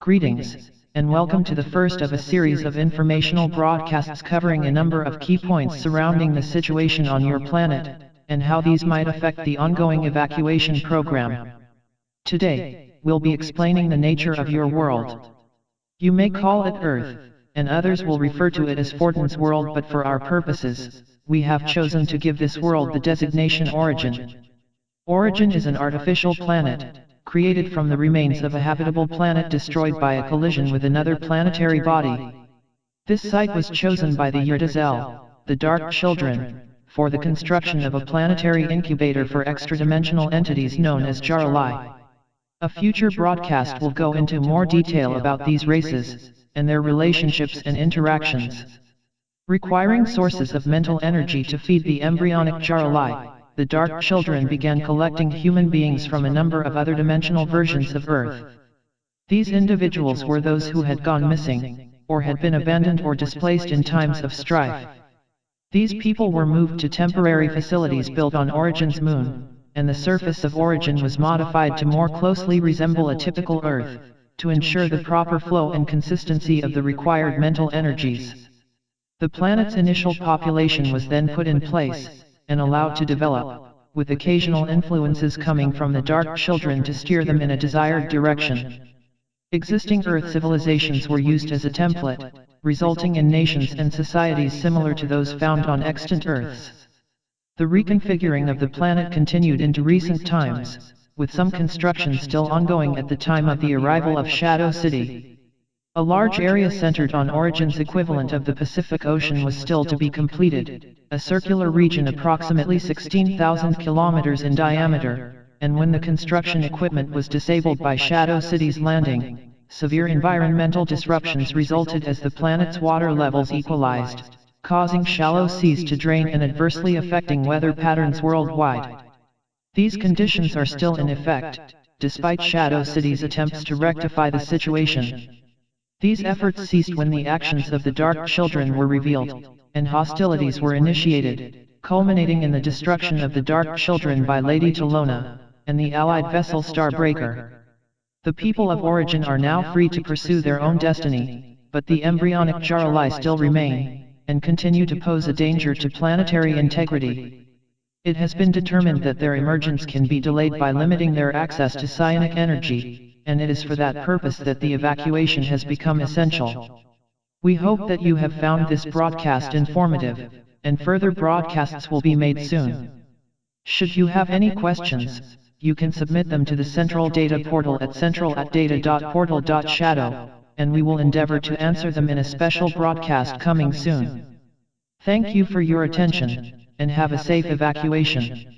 Greetings, and welcome to the first of a series of informational broadcasts covering a number of key points surrounding the situation on your planet, and how these might affect the ongoing evacuation program. Today, we'll be explaining the nature of your world. You may call it Earth, and others will refer to it as Fortin's world, but for our purposes, we have chosen to give this world the designation Origin. Origin is an artificial planet, created from the remains of a habitable planet destroyed by a collision with another planetary body. This site was chosen by the Yirtazel, the Dark Children, for the construction of a planetary incubator for extra-dimensional entities known as Jaralai. A future broadcast will go into more detail about these races, and their relationships and interactions. Requiring sources of mental energy to feed the embryonic Jaralai, the Dark Children began collecting human beings from a number of other dimensional versions of Earth. These individuals were those who had gone missing, or had been abandoned or displaced in times of strife. These people were moved to temporary facilities built on Origin's moon, and the surface of Origin was modified to more closely resemble a typical Earth, to ensure the proper flow and consistency of the required mental energies. The planet's initial population was then put in place, and allowed to develop, with occasional influences coming from the Dark Children to steer them in a desired direction. Existing Earth civilizations were used as a template, resulting in nations and societies similar to those found on extant Earths. The reconfiguring of the planet continued into recent times, with some construction still ongoing at the time of the arrival of Shadow City. A large area centered on Origin's equivalent of the Pacific Ocean was still to be completed, a circular region approximately 16,000 kilometers in diameter, and when the construction equipment was disabled by Shadow City's landing, severe environmental disruptions resulted as the planet's water levels equalized, causing shallow seas to drain and adversely affecting weather patterns worldwide. These conditions are still in effect, despite Shadow City's attempts to rectify the situation. These efforts ceased when the actions of the Dark Children were revealed, and hostilities were initiated, culminating in the destruction of the Dark Children by Lady Talona, and the allied vessel Starbreaker. The people of Origin are now free to pursue their own destiny, but the embryonic Jaralai still remain, and continue to pose a danger to planetary integrity. It has been determined that their emergence can be delayed by limiting their access to psionic energy, and it is for that purpose that the evacuation has become essential. We hope that you have found this broadcast informative, and further broadcasts will be made soon. Should you have any questions, you can submit them to the Central Data Portal at central@data.portal.shadow, and we will endeavor to answer them in a special broadcast coming soon. Thank you for your attention, and have a safe evacuation.